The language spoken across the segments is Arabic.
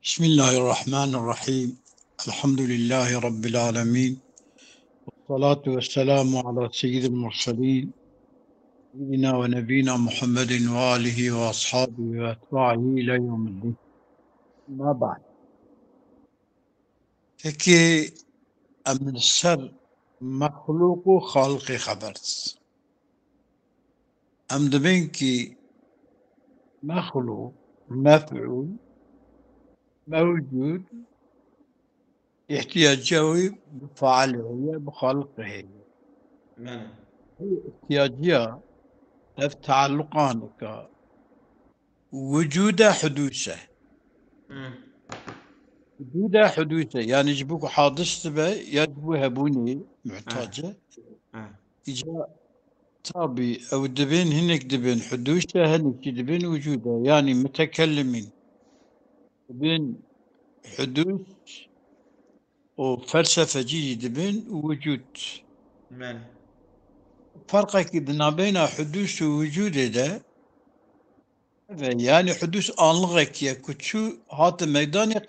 بسم الله الرحمن الرحيم. الحمد لله رب العالمين، والصلاة والسلام على سيد المرسلين سيدنا ونبينا محمد وآله وأصحابه وأتباعه إلى يوم الدين. ما بعد، peki من السر مخلوق خالق خبرت أم دبنكي مخلوق مفعول موجود احتياجه بفعله بخلقه نعم. احتياجية تعلقانك وجود حدوثه مم. وجود حدوثه يعني يجبوك حادث به يجبو هبوني آه. محتاجة آه. إجا طابي أو دبين هنك دبين حدوثه هنك دبين وجوده يعني متكلمين دبين حدوث وفلسفة جي دبين ووجود. نعم. فرقك إذن بين حدوث ووجود ده يعني حدوث أنلغك يا كتشو هات ميدان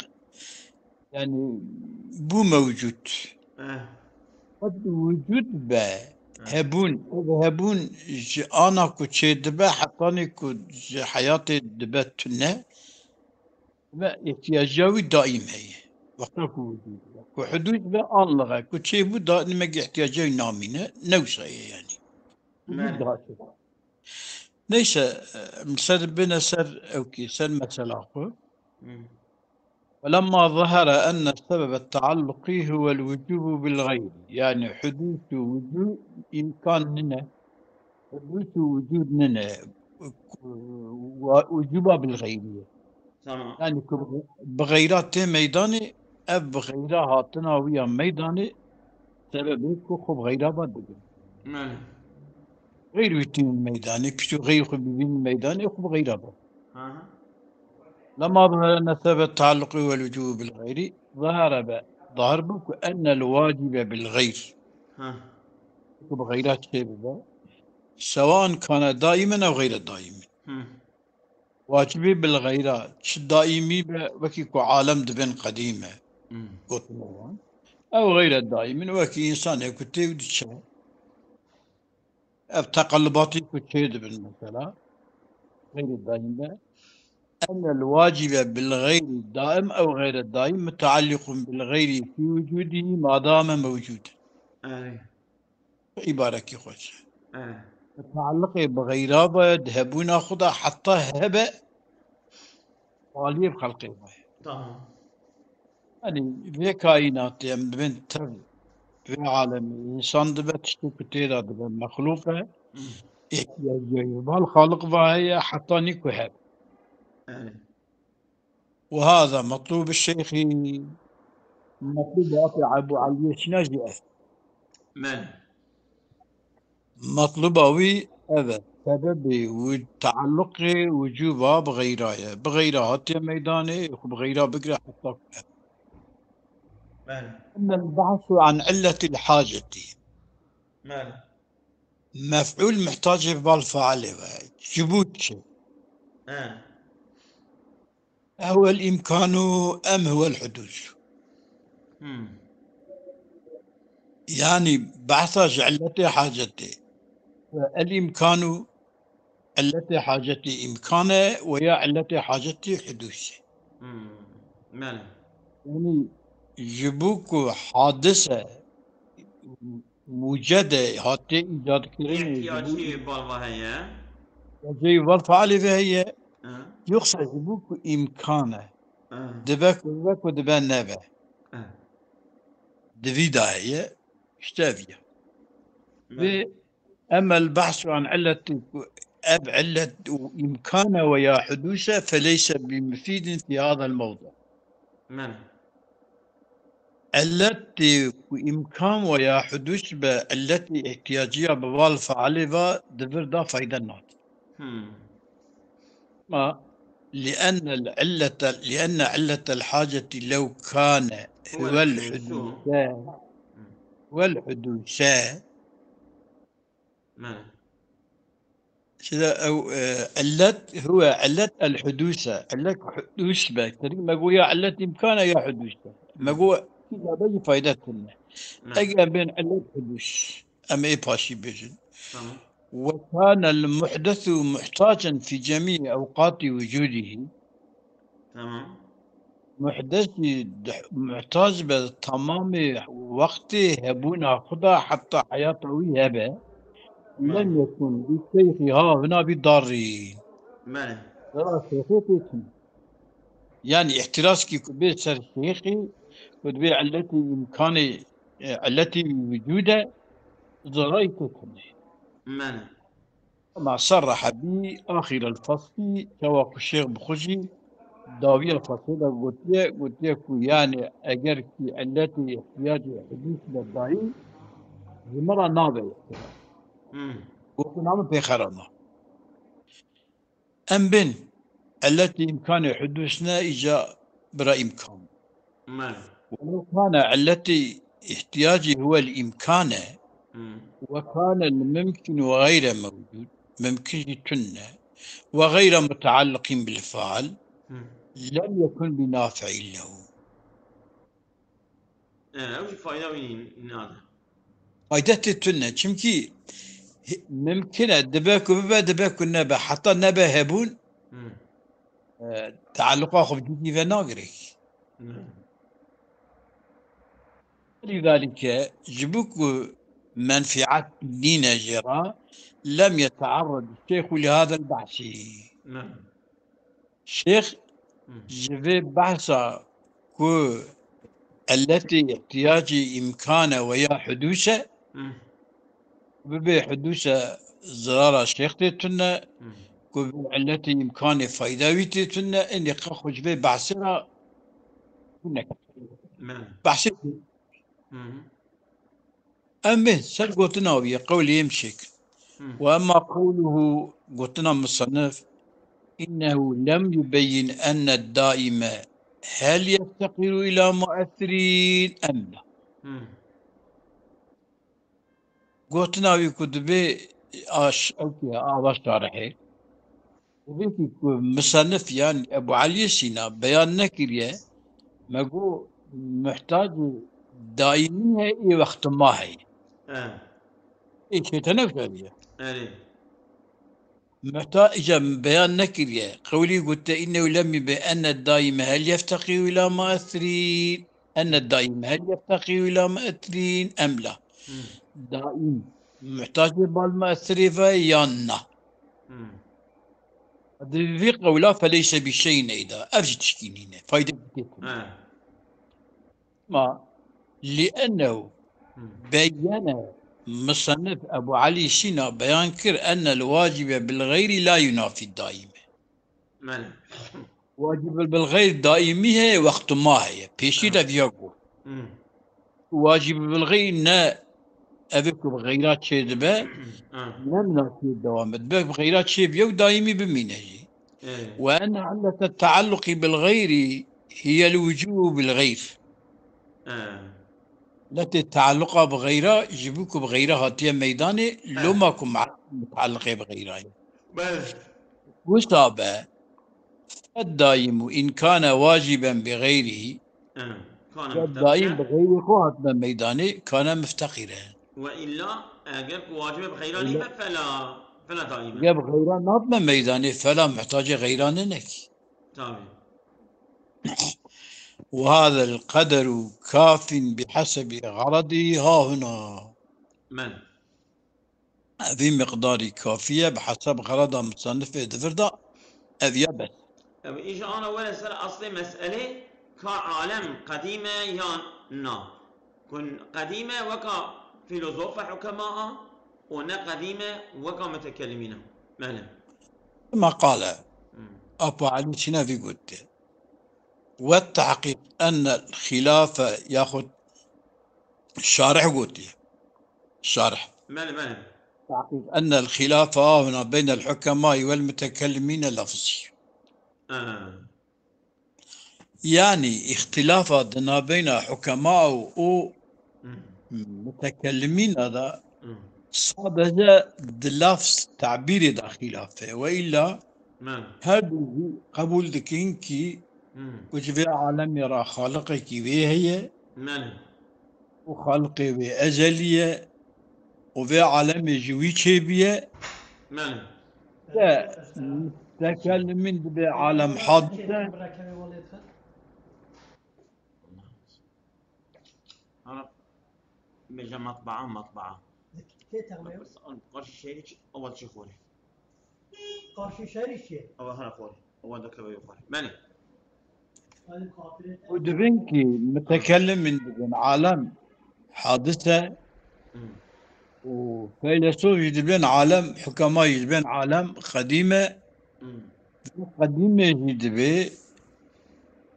يعني بو موجود آه. قد وجود به آه. هبون أنا كنت دبا حطاني كنت حياتي دبتنا ما احتياجاوي دائم هي وقتك وجود وحدود به الله كنت شيء بو دائم ما احتياجاوي نامينه نوسا يعني وجود نعم. دائم ليس مسر بنا سر أوكي سر مثلا مم. ولما ظهر أن سبب التعلق هو الوجوب بالغير يعني حدوث وجود إمكاننا حدوث وجودنا وجوبها بالغيرية تمام. يعني بغيرات ميداني أب بغيرها تناوية ميداني سبب خب غيرها بعد نعم. غير يتم الميداني كشو غير خبيبين الميداني خب غيرها بعد ها. لما ظهر أن سبب التعلق والوجوب بالغير ظهر بك أن الواجب بالغير ها. بغيرات شيء بذا سواء كان دائما أو غير دائما مم. واجبي بالغيرات دائمي وكي عالم دبن قديمة مم. قلت نوان أو غير دائما وكي إنسان كتير ودشا تقلباتي كتير دبن مثلا غير دائما أن الواجب بالغير الدائم أو غير الدائم متعلق بالغير في وجوده ما دام موجودا. آه. عبارة كي خوش آه. متعلق بغيرها ذهبون خدا حتى هب غالب خلقه تمام. يعني في كائنات يم بنت في عالم الإنسان دبت تشتو كتيرة دبت مخلوقة مم. احتياجية بالخالق وهي حتى نكوهب. آه. وهذا مطلوب الشيخ مطلوب أطيع أبو علي شناجي من. مطلوب أوي هذا سبب وتعلق وجوبها بغيرها بغيرها هاتي ميداني بغيرها بقرا حتى. من. أما البحث عن علة الحاجة من. مفعول محتاج بالفعل جبوت آه. هو الإمكان أم هو الحدوث مم. يعني بحث علة حاجته الإمكان علة حاجته إمكانه ويا علة حاجته حدوثه مم. من. يعني جبوك حادثة موجودة هاتي إيجاد كريم احتياجي جبوك بالوهية. زي والفعل فهي آه. يقصد جبوك إمكانه آه. دبك ودبا نبه آه. دفيدا هي اشتافية. من. أما البحث عن علة أب علة إمكانه ويا حدوثه فليس بمفيد في هذا الموضوع. من. التي إمكان ويا حدوث التي احتياجية بوال فعلها دبر دا فايدة نات مم. ما لأن علة الحاجة لو كان هو هو الحدوث. الحدوث مم. والحدوث من. كذا أو علت هو علت الحدوثة علت حدوث باكتري ما قوي علت إمكانه يا حدوثة ما قوي كذا بيجي فائدتنا نعم. أجا بين علت حدوث أما إيه باشي بيجن تمام. وكان المحدث محتاجا في جميع أوقات وجوده تمام. محدث محتاج بتمام وقته هبونا خدا حتى حياته هبه بله. لم يكن بالشيخ ها هنا بضارين بله. ترى شيخي يعني احتراز كي كبير سر شيخي وتبيع التي إمكاني التي وجوده ضريتكم بله. ما صرح بي آخر الفصل سواء الشيخ بخشي داوية الفصل قلت لك يعني أجر في التي احتياج حديث للضعيف مرة نابل قلت نعم في خرمه أم بن التي إمكان حدوثنا إجا برا إمكان بله. ولو كان التي احتياجي هو الإمكان وكان الممكن وغير موجود ممكن تنة وغير متعلق بالفعل لم يكن بنافع له وش الفائدة من هذا؟ فايدة التنة كمكي ممكن دباك النبا حتى النبا هبون تعلقا خب جدي فناغري لذلك جبوك منفعات لنا جرا لم يتعرض الشيخ لهذا البحث نعم. الشيخ جبي بحثا كو التي احتياج إمكان ويا حدوثة ببي حدوثة زرارة الشيخ تتنا كو التي إمكان فايداوي تتنا إني خخج بي بحثنا كنك بحثنا أمه سر قوتنا ويا قولي يمشيك وأما قوله قوتنا مصنف إنه لم يبين أن الدائم هل يفتقر إلى مؤثرين أم لا قوتنا ويكتبه آواش شارحي وبيكي مصنف يعني أبو علي سينا بيان نكريه ما قو محتاج دائمية إيه وقت ما هي إيه شيء تنفذ محتاج بيان نكرية قولي قلت إنه لم بأن الدائم هل يفتقي إلى مؤثرين أن الدائم هل يفتقي إلى مؤثرين أم لا دائم محتاج بالمؤثرين فيانا في قولا فليس بشيء إذا أرجع تشكينين فايدة ما لأنه بيّن مصنف أبو علي سينا بيان كر أن الواجب بالغير لا ينافي الدائم واجب بالغير دائمي هي وقت ما هي بيشي دفياكو واجب بالغير نا أبيكو بغيرات شيء دبا نمنا في الدوام دبا بغيرات شيء بيو دائمي بمينهي وأن علة التعلق بالغير هي الوجوب بالغير التي التعلق بغيرها يجيبوك بغيرها هاتيا ميداني لو ماكو متعلقة بغيرها وصابة الدائم إن كان واجبا بغيره الدائم بغيره قوات من ميداني كان مفتقرا وإلا قلت واجب بغيرانه فلا دائما جاب غيران ناط من ميداني فلا محتاج غيران لك تمام. وهذا القدر كاف بحسب غرضه ها هنا من في مقدار كافية بحسب غرض مصنف دفردا أذيا بس إيش أنا ولا سر أصل مسألة كعالم قديمة يا نا كن قديمة وكا فيلسوف حكماء ونا قديمة وكا متكلمين مالا ما قال أبو علي سينا في قلت والتحقيق أن الخلافة ياخذ الشارح قلت الشارح مالا تحقيق أن الخلافة هنا بين الحكماء والمتكلمين لفظي يعني اختلافاتنا بين حكماء ومتكلمين هذا صادجة دلافس تعبيري داخلها فيه وإلا من هذا قبول دكينكي كش في عالم يرى خالقك هي من وخالقي بأزلية وفي عالم جوي بيه من لا تكلم من بعالم حادثة أنا بيجا مطبعة بس أنا قرش شيء أول شيء خوري Karşı şehir işi. أول هنا خوري أول دكتور بيخوري ماني Hani kafire. ودبنكي متكلم من عالم حادثة وفيلسوف يجيبين عالم حكماء يجيبين عالم قديمة قديمة يجيبين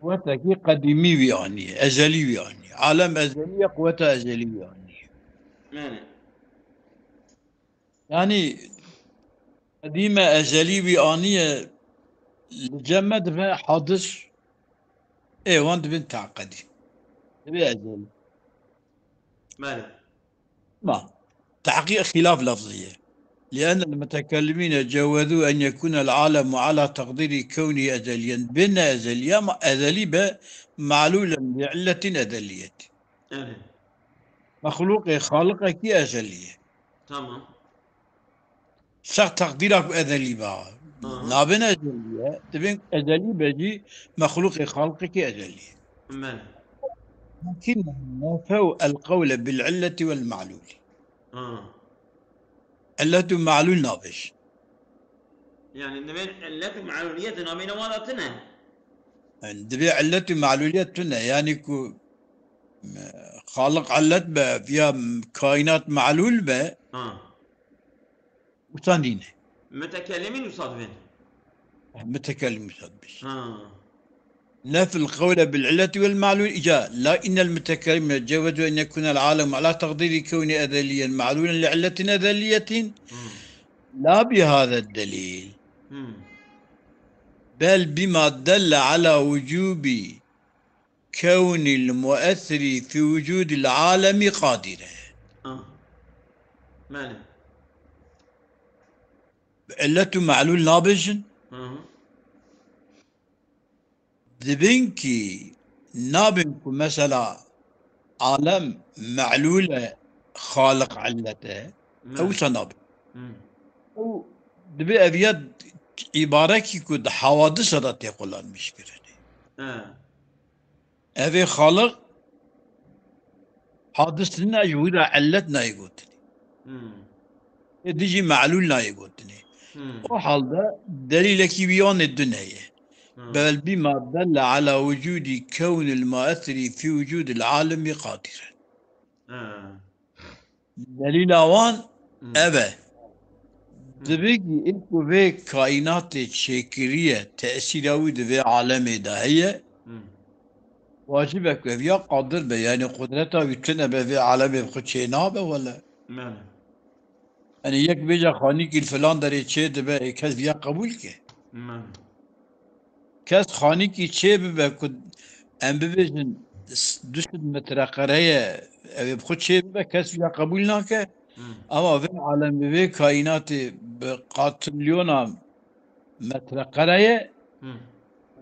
قوتها قديمي يعني أزلي يعني عالم أزلي قوتها أزلي ماني يعني قديمة أزلي يعني الجمد في حادث إيه وانت بنت عقدي تبي أزلي ماني ما تحقيق خلاف لفظية لأن المتكلمين جوزوا أن يكون العالم على تقدير كونه أزليا بين أزليا أزلي معلولا بعلة أزلية ماني مخلوق خالقك أزلية تمام سر تقديرك أزلي بقى نابن أزلية تبين أزلي بجي مخلوق خالقك أزلية ماني لكنهم نفوا القول بالعلة والمعلول علة معلول نابش يعني نبين علة معلولية نبين وضعتنا دبي علة معلوليتنا يعني كو خالق علت به فيها كائنات معلول به وثانيين متكلمين يصادفين متكلم يصدبش اه نفي القول بالعلة والمعلول إجاء لا إن المتكلم يتجوز أن يكون العالم على تقدير كون أذليا معلولا لعلة أذلية لا بهذا الدليل بل بما دل على وجوب كون المؤثر في وجود العالم قادرا ماله علة معلول نابج دبنكي نابنكو مثلا عالم معلولة خالق علته أو سناب أو دبي أبيض عبارة كي كود حوادث رات يقولان مش كرني أبي خالق حادثنا يودا علتنا يقولني يديجي معلولنا يقولني وحال ده دليلك بيان الدنيا بل بما دل على وجود كون المؤثر في وجود العالم قادرا دليل اوان ابا دبيجي انكو في كائنات شاكرية تأثيراوي دبي عالم داهية واجبك في قادر به يعني قدرته يتنى في عالم بخد شيء نابه ولا يعني يك بيجا خانيك الفلان داري تشي دبي كاس فيها قبول كه كاس خانيكي تشي ببا كد ام ببيجن دوست مترقرية او بخد شيء ببا كاس فيها قبول ناكه اما في عالم ببي كائنات بقاتليونا مترقرية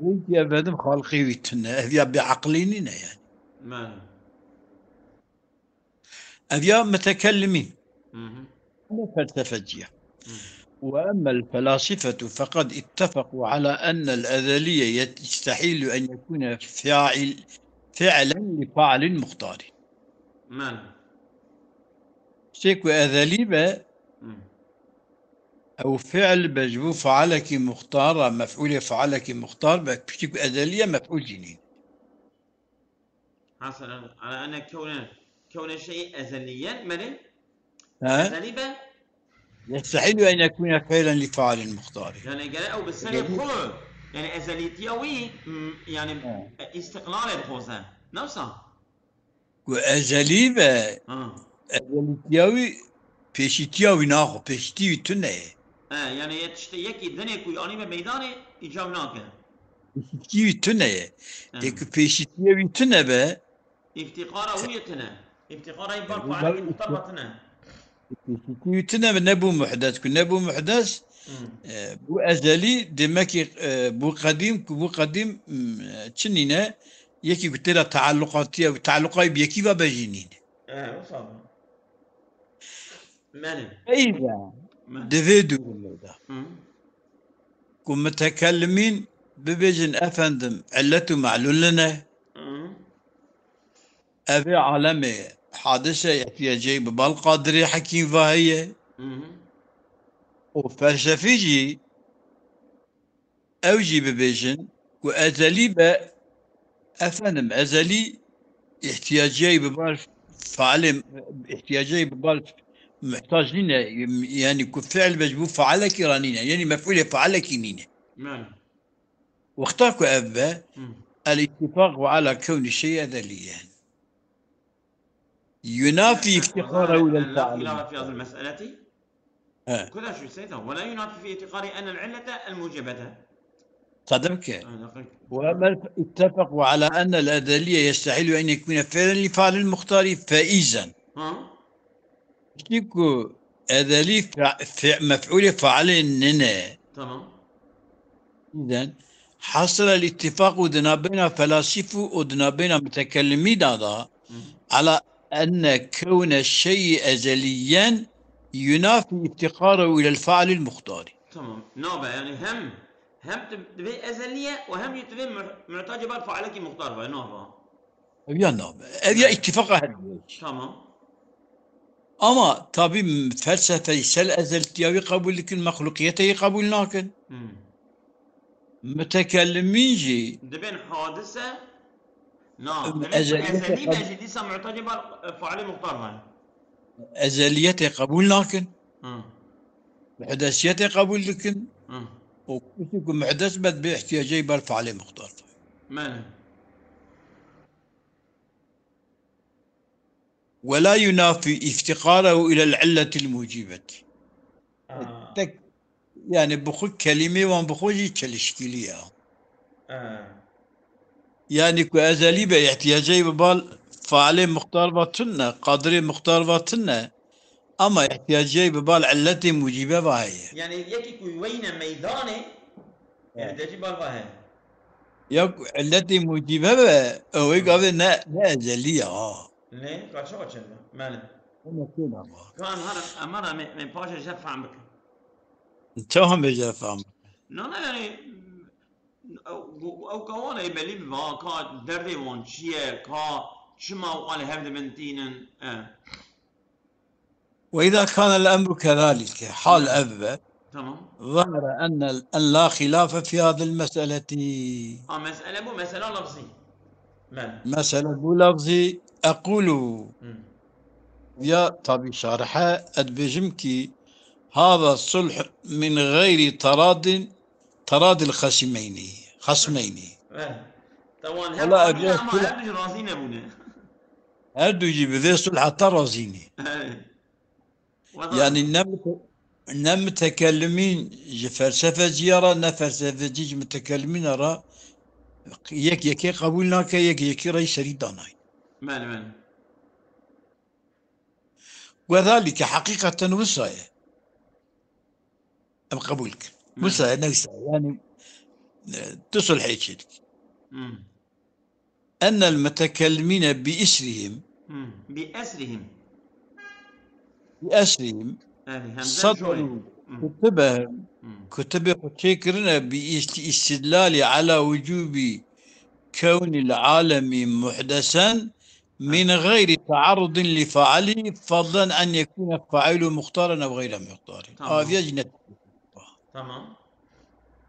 ويجي ابدم خالقي ويتنى افيا بعقلينينا يعني افيا متكلمين فلسفجية وأما الفلاسفة فقد اتفقوا على أن الأزلية يستحيل أن يكون فعلا لفاعل مختار شيكو أزلي أو فعل بجبو فعلك مختار مفعول فعلك مختار بشيكو أزلية مفعول جنين حصل على أن كون شيء أزليا ملي أزلي يستحيل أن يكون فعلا لفاعل مختار يعني قال أو بالسنة بخلو يعني أزليتيوي يعني استقلال الخوزان نفسه وأزلي أزليتيوي بيشتيوي ناخو بيشتيوي تنه يعني يكي الدنيا كوي أني بميداني إجابناك بيشتيوي تنه إيكو بيشتيوي تنه به افتقاره هو يتنه افتقاره يبقى فعلك مختار بطنه تنا نبو محدث كن نبو محدث بو ازلي دمك بو قديم بو قديم تشنينا يكي قلت لها تعلقاتي تعلقاي بيكي بجينين وصل مالي فاذا دفيدو كن متكلمين ببيجن افندم علته معلول لنا ابي عالمي حادثه احتياجي بالقادري حكيم فهي وفلسفيجي اوجي ببيجن وازلي افندم ازلي احتياجي ببال فعل احتياجي ببال محتاج لنا يعني كفعل مجبور فعل كيرانينا يعني مفعول فعل كينينا واختارك أبا الاتفاق على كون الشيء أزليا ينافي افتقاره إلى لا الفعل خلاف في هذه المسألة كذا شو سيده ولا ينافي في اعتقاد أن العلة الموجبة صدمك وأما اتفقوا على أن الأزلية يستحيل أن يكون فعلا لفعل المختار فإذا كيكو أزلي مفعول فعل إننا تمام إذا حصل الاتفاق ودنا بين فلاسفة ودنا بين متكلمين هذا على أن كون الشيء أزليا ينافي افتقاره إلى الفعل المختار. تمام نوبة يعني هم تبي أزلية وهم تبي محتاج بالفعلك مختار نوبة أبيا نوبة أبيا اتفاق هذا. تمام أما طبي فلسفة سل أزلتياوي قبول لكن مخلوقيته قبول لكن متكلمين جي دبين حادثة نعم أزلية بيجي دي معتاج بالفعل مختار أزليته قبول لكن محدثيته قبول لكن وكتكم محدث بد باحتياجي بالفعل مختار ماله ولا ينافي افتقاره إلى العلة الموجبة يعني بخو كلمة وان بخوجي كالشكلية يعني كو أزلي باحتياجي ببال فعل مختار باتنا قادري مختار باتنا أما احتياجي ببال علة موجبة باهي يعني يكي كوي وين ميداني يعني تجي بالفاهي يك علة موجبة هو يقول نا أزلية ليه؟ قال شو أشيله؟ ماله؟ كان هذا أمانة من باشا جف عمك. توهم بجف عمك. لا يعني أو كوانا يبلي بوا كا دردي وان شيء كا شما وقال هذا بنتينن. وإذا كان الأمر كذلك حال أبا تمام. ظهر أن لا خلاف في هذه المسألة. مسألة مو مسألة لفظي. مسألة لفظي أقول يا طبي شارحة أدبجمكي هذا الصلح من غير تراد الخصمين طبعا ولا أبي أبي رازين أبونا أردو يجيب ذي صلح رازيني يعني نم متكلمين فلسفة زيارة فلسفة جيج متكلمين را يك قبولناك يك رأي سريداناي مال وذلك حقيقة وساية أم قبولك وساية نفسها يعني تصل هيك أن المتكلمين بأسرهم صدروا كتبهم شكرنا باستدلال على وجوب كون العالم محدثا من غير تعرض لفاعله فضلا أن يكون فاعله مختارا أو غير مختار. تمام.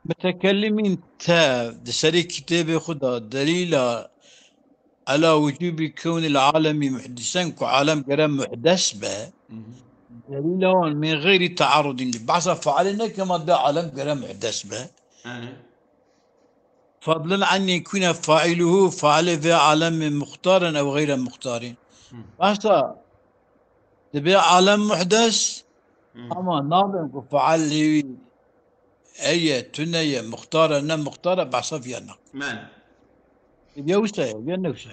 متكلمين دسري كتاب خدا دليل على وجوب كون العالم محدثا كعالم غير محدث به دليل من غير تعرض لبعض فعلنا كما ده عالم غير محدث به فضلا عن يكون فاعله فعل في عالم مختارا او غير مختار. بس تبع عالم محدث اما ناظر فعل اي تنية مختارة نم مختارة بعصف ينق من يوسع ينوسع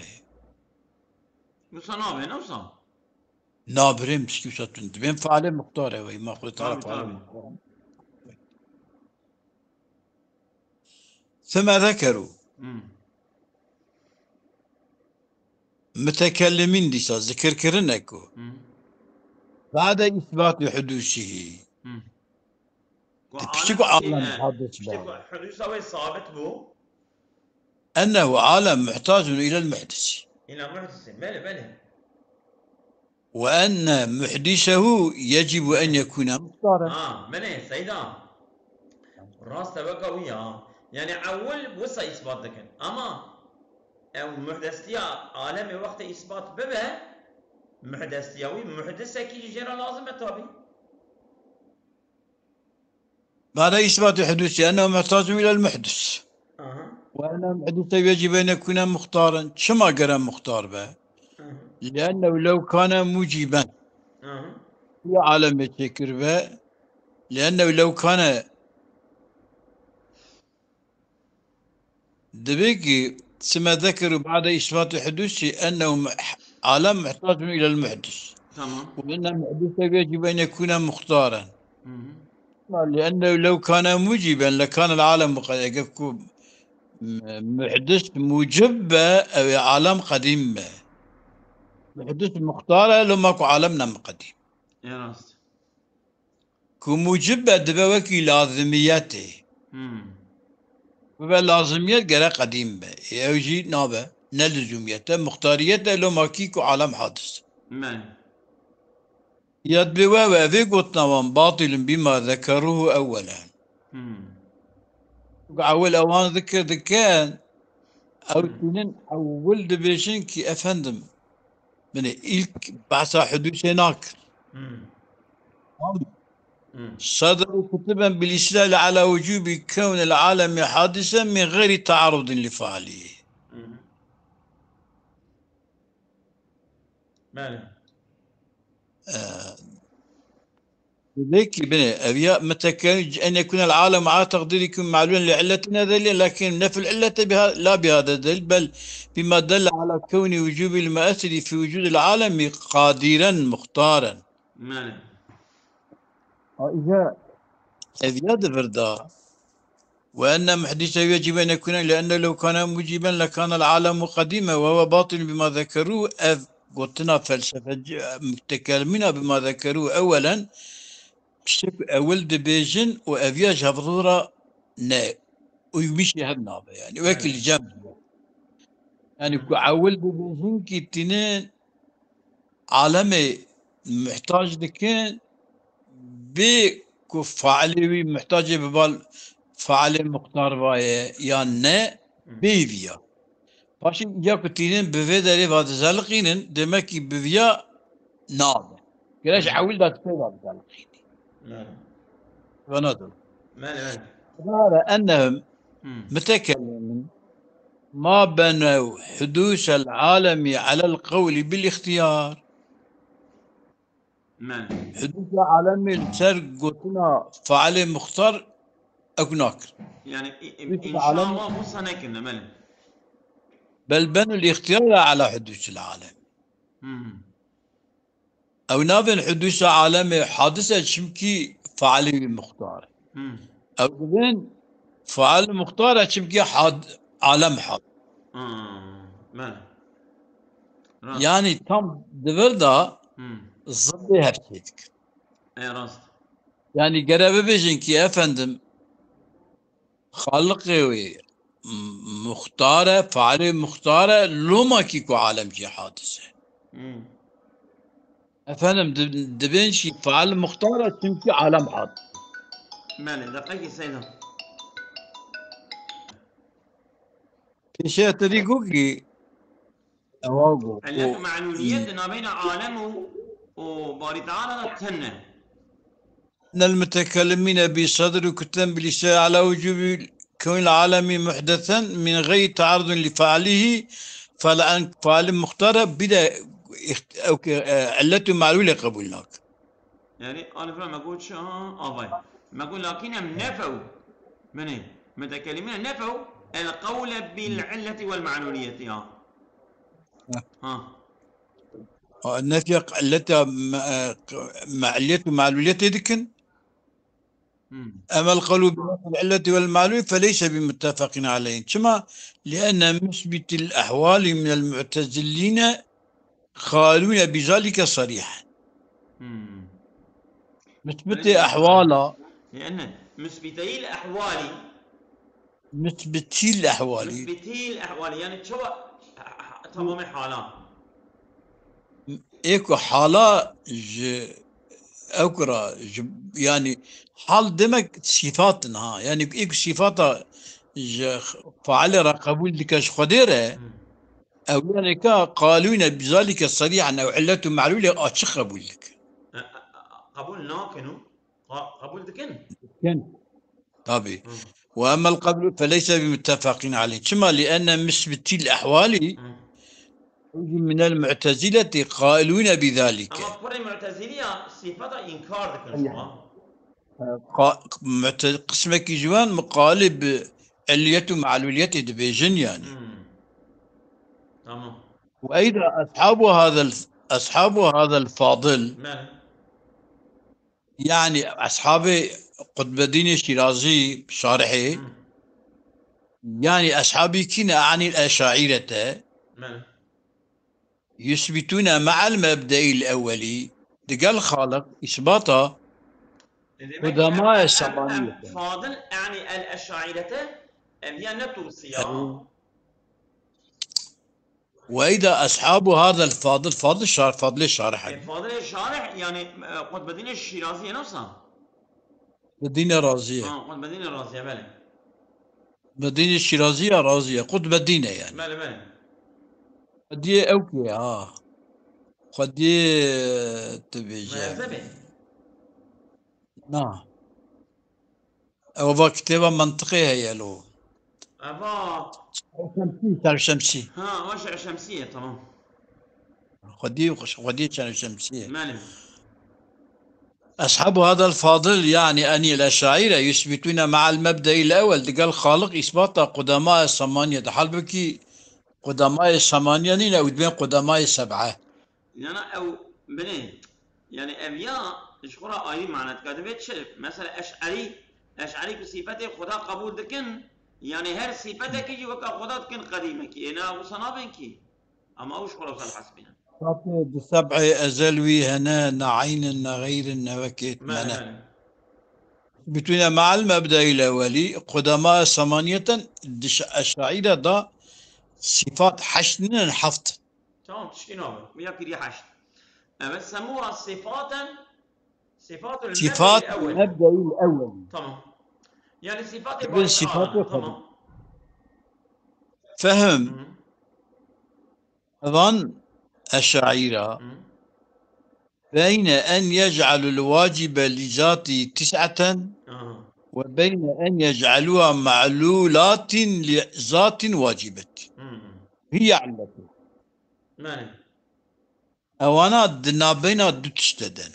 وصنابه نوصل نابرم سكوساتون دبين فعل مختار وي ما قلت ترى طبي فعل طبي. مختار. ثم ذكروا متكلمين ديسا ذكر كرنكو بعد إثبات حدوثه تبشكو عالم حادث بشتكو حدوثه وي ثابت بو أنه عالم محتاج إلى المحدث الى محدث. بلى بلى. وأن محدثه يجب أن يكون مختارا. بلى سيدا راس تبقى ويا يعني اول وصى اثبات ذكر اما او محدثتيا عالم وقت اثبات ببه محدثتياوي محدثه كي جرى لازم تابي بعد إثبات حدوثه أنه محتاج إلى المحدث وأن محدثه يجب أن يكون مختارا. شما قرأ مختار به؟ لأنه لو كان موجبا هي عالم يتكر به، لأنه لو كان دبيكي ثم ذكروا بعد إثبات حدوثه أنه عالم محتاج إلى المحدث تمام. وأن المحدث يجب أن يكون مختارا. لأنه لو كان موجبا لكان العالم محدث موجب أو عالم قديم. محدث مختار لو ماكو عالمنا قديم. يا راست. كو موجب دبوكي لازمياته. لازميات قرا قديم به يوجي نابه نلزوميته مختاريته لو ماكيكو عالم حادث. يدبوا وفي قطنوان باطل بما ذكروه أولا. أول أوان ذكان أو تنين أول دبيشن كي أفندم من إلك بعث حدوث هناك. صدروا كتبا بالإسلام على وجوب كون العالم حادثا من غير تعرض لفعله. لذلك بني أبياء متى كان أن يكون العالم على تقدير يكون معلولا لعلتنا دليل، لكن نفي العلة لا بهذا الدليل بل بما دل على كون وجوب المآثر في وجود العالم قادرا مختارا. إذا أبياء دفردا وأن محدثه يجب أن يكون لأنه لو كان موجبا لكان العالم قديما وهو باطل بما ذكروه. قلتنا فلسفة متكلمين بما ذكروه أولا أول دبيجن وأبياج هفضورة نا ويمشي هالنابة يعني وكل جنب يعني أول دبيجن كي تنين عالمي محتاج لكن بكو فعلي محتاج ببال فعلي مختار بايه يعني بيفيا باشي ياكو تنين بفيدا لي بعد زلقين دمكي بفيا نابة كلاش عول دا تفيد بعد زلقين ونادر قال أنهم متكلمين ما بنوا حدوث العالم على القول بالاختيار. حدوث العالم السر قلتنا فعل مختار أكناك يعني إن شاء الله مو صنعكنا مال بل بنوا الاختيار على حدوث العالم. أو نابن حدوث عالم حادثة شمكي فعل مختار أو بين فعل مختار شمكي عالم حاد. يعني تم دبردا الضد هبتك. أي راست. يعني قرابة بيجن كي أفندم خالقي مختارة فعل مختارة لو ما كيكو عالم جي حادثة. أفهم دبين شي فعل مختارة تمكي عالم حاد. مالي دقيقة سيدة. في شيء تريقوكي أواقو. علك معلوليتنا بين عالم وباري تعالى تهنى. إن المتكلمين بصدر كتاب بلسان على وجوب كون العالم محدثا من غير تعرض لفعله فالآن فعل مختارة بلا علته معلولة قبولناك. يعني أنا فهم أقول شو ما أقول لكنهم نفوا مني متكلمين نفوا القول بالعلة والمعلولية. النفي علته مع علته معلوليته ذكن. أما القول بنفي العلة والمعلول فليس بمتفق عليه. كما لأن مثبت الأحوال من المعتزلين قالون بذلك صريحا. مثبت أحوالا لأن مثبتي الأحوال مثبتي الأحوال مثبتي الأحوال يعني شو تمام حالات إيكو حالا أكرا يعني حال دمك صفاتنا يعني إيكو صفات فعل قبول لك خديره أو يعني قالون بذلك صريحا أو علة معلولة أتش قبول لك قبول ناكنو قبول دكن طبي. وأما القبل فليس بمتفق عليه. كما لأن مثبتي الأحوال من المعتزلة قائلون بذلك. أما بري معتزلية صفات إنكار دكن قسمك جوان مقالب علية معلولية دبيجن يعني. تمام. وأيضا أصحاب هذا الفاضل يعني أصحاب قطب الدين الشيرازي شارحي يعني أصحابي كنا أعني الأشاعرة يثبتون مع المبدأ الأولي دقال خالق إثباته قدماء السمانية. فاضل يعني الأشاعرة هي نتوصية. وإذا أصحاب هذا الفاضل فاضل الشارح فاضل الشارح يعني قطب الدين الشيرازي نفسه الدين الرازية قطب الدين الرازية بله الدين الشيرازية رازية قطب الدين يعني بله قد أوكي قد تبيجا نعم أو كتابة منطقية هي له أبا شمسي شمسي وش شمسية تمام قدي كان شمسية. ماله أصحاب هذا الفاضل يعني أني الأشاعرة يثبتون مع المبدأ الأول قال خالق إثبات قدماء الثمانية حال بكي قدماء الثمانية نين أو بين قدماء السبعة يعني أو بنين يعني أبياء شخورا آي معنى كاتبت شرف مثلا أشعري بصفته خدا قبول دكن يعني هر صفته كي وكا خدا دكن قديمة كي أنا وصنابين كي أما أوش خلا وصل حسبنا بسبع أزلوي هنا نعين غير وكيت منا بتونا مع المبدأ الأولي قدماء ثمانية الشاعرة دا صفات حشن حفظ تمام تشكينوها ويا كري حشد بس سموها صفات المبدأ الأول تمام يعني صفات تبين باري صفات تعالى تمام فهم ظن الشاعرة بين أن يجعل الواجب لذاته 9 وبين أن يجعلوها معلولات لذات واجبة هي علته أوانا دنا بين تشتدن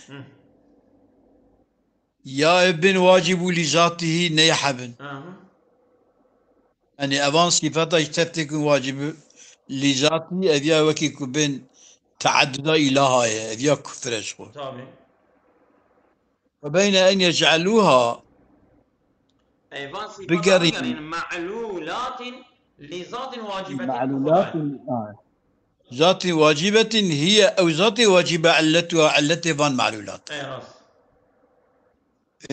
يا ابن واجب لذاته نيحبن يعني أبان صفاته يشتتك واجب لذاته أذيا وكي كبين تعدد إلهاية أذيا كفرش وبين أن يجعلوها أيضا صفات بقرين يعني معلولات لذات واجبة معلولات ذات واجبة هي أو ذات واجبة علتها فان معلولات أي راس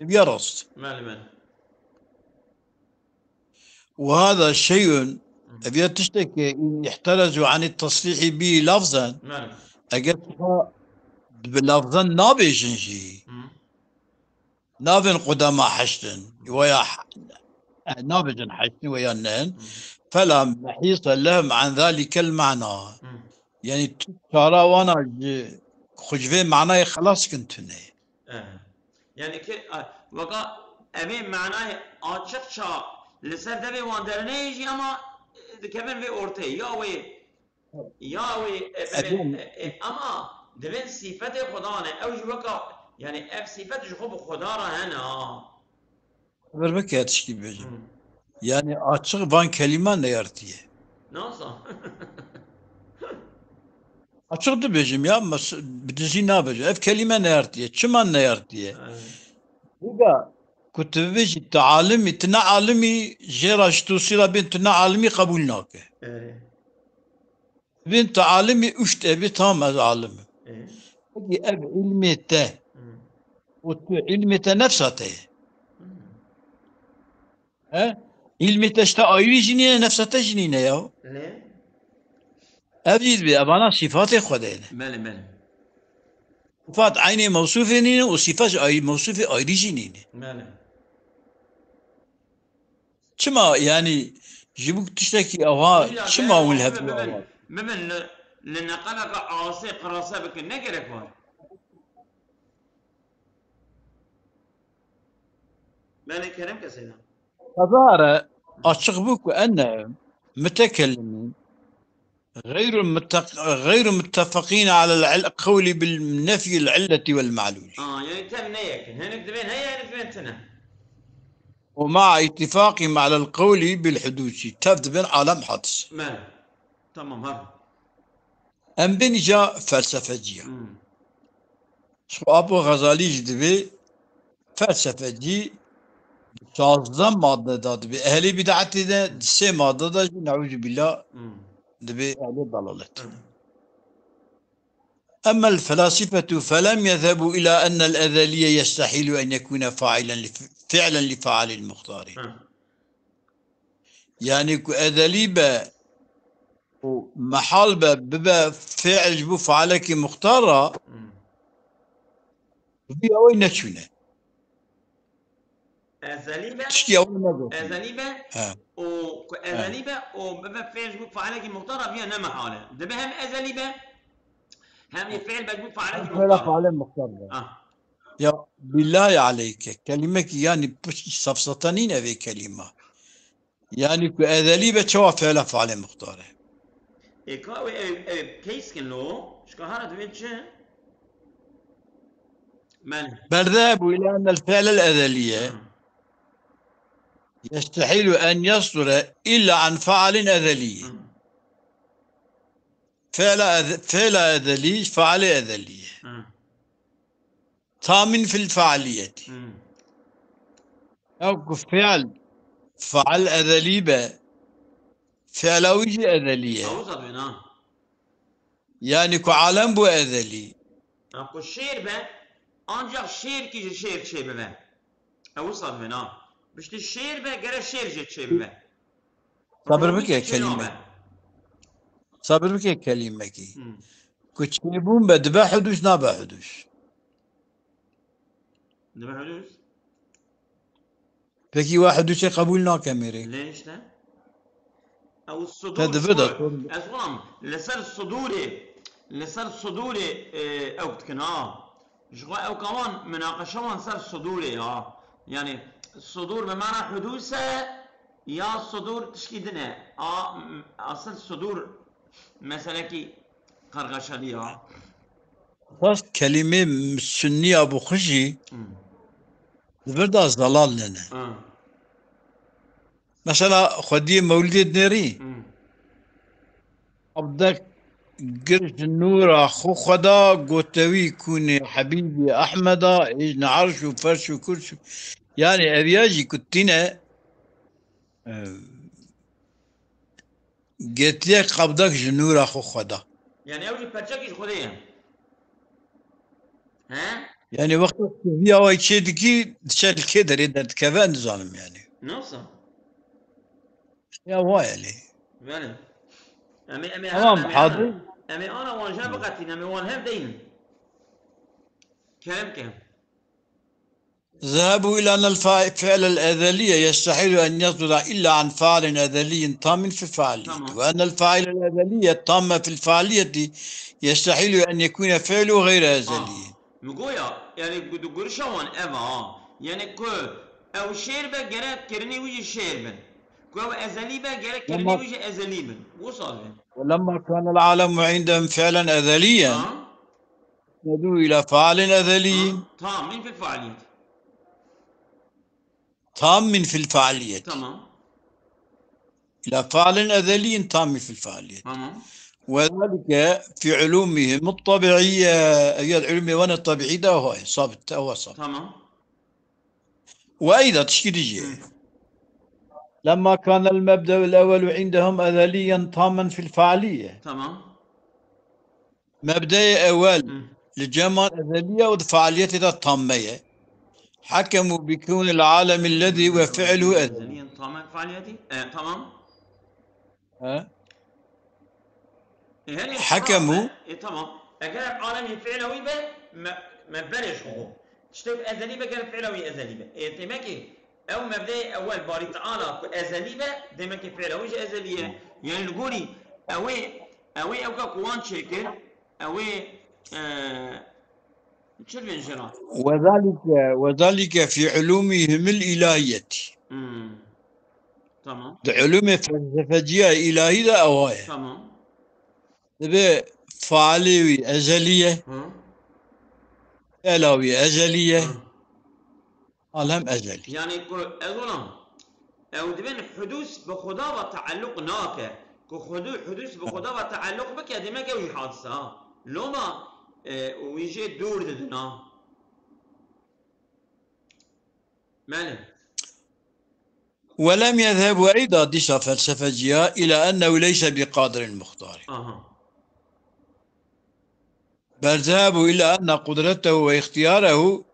يرص وهذا شيء أبي تشتكي إن يحترزوا عن التصريح به لفظا أجل بلفظا نابجن شيء نابن قدما حشتن ويا نابجن حشتن ويا نن فلا محيص لهم عن ذلك المعنى يعني ترى وانا خجفين معناه خلاص كنتني يعني وقا أبي معناه أشخ شا لسر دبي واندرني يجي أما كمان في أورتي ياوي أما دبن صفة خدانه أو وقا يعني أب صفة جخوب خدا هنا بربك هاتشكي بيجي يعني أشخ بان كلمة نيرتيه ناصا Açık dibêjim ya bi dizî nabêjim. Ev kelîme neyartiye. Çima neyartiye? Buga ku tu bibêjî tu alimî, tu ne alimî jêra ji tosîla bên tu ne alimî qebûl nake. Bên tu alimî ûş tevî tamam ez alim im. Pekî ev ilmê te û tu ilmê te nefsa te ye. He? İlmê te ji te ayrî jî nîne, nefsa te jî nîne ya. Ev jî divê evana sîfatê Xwedê ne. بله بله Sıfat aynê mewsûfê nîne û sîfat ji mewsûfê ayrî jî nîne. بله Çima yani ji bu tiştekî ewa çima wil ببن hebû ewa? ببن لنقلك عاصي قراصه بك ne gerek var? بله كلام كسينا فظهر açık bu ki ennehum mütekellimin غير متفقين على القول بالنفي العلة والمعلول يعني تم نيك هنك دبين هي هنك دبين تنا ومع اتفاقهم على القول بالحدوث تفد بين عالم حادث بله tamam hadi ام بين جا فلسفجية شو ابو غزالي جدبي فلسفجي شازدان مادة دا دبي اهلي بدعتي دا سي مادة دا نعوذ بالله دبي اهلي ضلالت أما الفلاسفة فلم يذهبوا إلى أن الأزلية يستحيل أن يكون فعلا لفعل المختار يعني أزلي با محال با ببا فعل جبو فعلك مختارة بي أوي نتشونه أزليبة تشتي أوي نقول أزليبة وأزليبة وببا فعل جبو فعلك مختارة فيها نما حالة دبا هم أزليبة هم الفعل بجبو فعلك فعل فعل مختارة يا بالله عليك كلمة يعني صفصتانين هذه كلمة يعني كأذلي بتشوف فعل فعل مختارة إيكاوي كيس كنلو شكاهارة دويتش من بل ذهبوا إلى أن الفعل الأزلية يستحيل أن يصدر إلا عن فعل أزلي فعل أزلي فعل أزلي ثامن في الفعالية أو فعل فعل أزلي به فعلوي أزلية أوصل بنا يعني كعالم بو أزلي أكو شير به ancak şiir ki şiir be. Avusad bena. İşte şiir be gere şiir şey be. صبر بك كلمة صبر بك كلمة كي كتشيبون بدبا حدوش نابا حدوش دبا حدوش بكي واحد وشي قبول ناكاميري ليش ده؟ أو الصدور تدبدا أصلاً لسر صدوري أو تكنا شغل أو كمان مناقشة عن سر صدوري يعني الصدور بمعنى حدوثه يا صدور تشكيدنا أصل صدور مثلا كي قرقشة دي بس كلمة سنية أبو خشي دبدا ضلال لنا مثلا خدي مولد ناري أبدك قرش النور أخو خدا قوتوي كوني حبيبي أحمدا إيش نعرش وفرش وكرش يعني أبياجي كنتينا قلت لك قبضك جنور أخو خدا يعني أولي باتشاكي خديا ها يعني وقت في أواي تشيدكي تشال كده ريدا كذا نظام يعني نصا يا وايلي بله أمي تمام حاضر أمي أنا وان جابقتين أمي وان هم دين كم ذهبوا إلى أن الفعل الأزلية يستحيل أن يصدر إلا عن فعل أزلي تام في الفعالية وأن الفاعل الأزلية التامة في الفعالية يستحيل أن يكون فعله غير أزلي مقويا يعني قد شوان أبا يعني كو أو شير بقرأ كرني وجه شير بن كو أزلي بقرأ كرني وجه أزلي بن وصل بن ولما كان العالم عندهم فعلا أزليا ندعو إلى فعل أزلي تام في الفعالية تام في الفعالية تمام إلى فعل أزلي تام في الفعالية تمام وذلك في علومهم الطبيعية. هي العلوم وانا الطبيعية ده هو صابت هو صابت. تمام. وأيضا تشكيلية لما كان المبدأ الأول عندهم أزليا تاما في الفعالية. تمام. مبدأ أول للجمال أزلية وفعاليتها التامية، حكموا بكون العالم الذي وفعله أزلي. أزليا تمام فعاليتي تمام. هل حكموا تمام. أجل عالم فعلوي به ما بلش هو تشتغل أزلي به قال فعلوي أزلي به تماكي أو مبدأ أول باري تعالى أزلي به دمك فعلوي أزلية. يعني نقولي أوي كوان شكل أوي شو بنجرا وذلك في علومهم الإلهية. تمام. علوم الفلسفية إلهية أوها. تمام. تبي فعالية أزلية، إلهية أزلية، عالم أزلي. يعني أقولهم أو دبن حدوث بخدا وتعلق ناكه حدوث بخدا وتعلق بك يا دمك وي حادثة لما ويجي دور دنا ماله. ولم يذهبوا أيضا ديسا فلسفية إلى أنه ليس بقادر مختار، بل ذهبوا إلى أن قدرته واختياره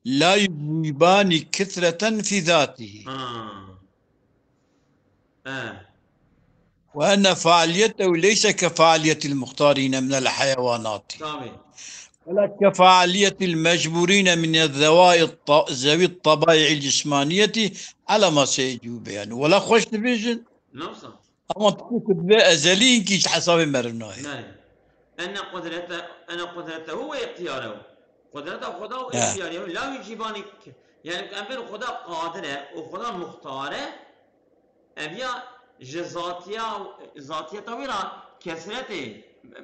لا يجيبان كثرة في ذاته. وأن فعاليته ليس كفعالية المختارين من الحيوانات، ولا كفعالية المجبورين من ذوي الطبائع الجسمانية على ما سيجوا بيان. ولا خوش تبيجن نفسه أما تكتب أزلين كيش حساب مرناه. أن قدرته هو اختياره، قدرته خدا واختياره لا يجيبانك. يعني أمر خدا قادرة وخدا مختاره أبيا ذاتية طويلة كسرته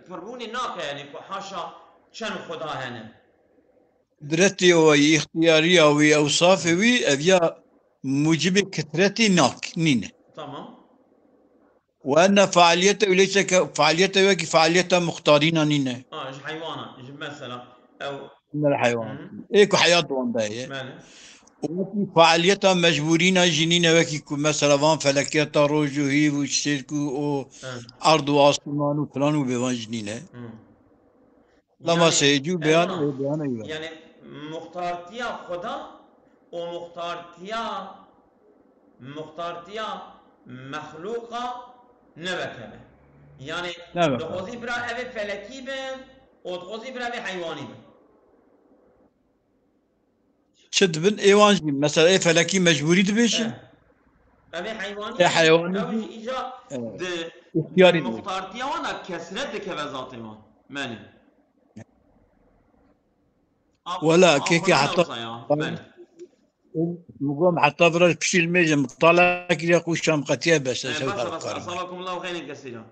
فربوني ناقة. يعني حاشا شن خدا هنا قدرتي واختياري وأوصافي أبيا موجب كثرتي ناك نينة. تمام. وأن فعاليته ليس كفعاليته وكفعاليته مختارين نينة. حيوانات مثلا أو من الحيوان إيكو حياتهم باهية. ماله. وكي فعاليتها مجبورين جنين وكي مثلا فان فلكيتا روج وهي وشتركو او ارض واسمان وفلان وبيوان جنينه لما سيجو بيان يعني مختارتيا خدا ومختارتيا مخلوقه نبكه. يعني دخوزي برا أبي فلكي بن ودخوزي برا أبي حيواني بن شد بن ايوان مثلا اي فلكي مجبوري دبيش أبي حيواني اي حيواني أو إجا اختياري مختارتيا وانا كسرت كبزاتي ما ماني ولا كيكي حتى مقوم حتى برا كشي الميجا مطالع كي يقول شام قتيا بس أصابكم الله خير كثيرا.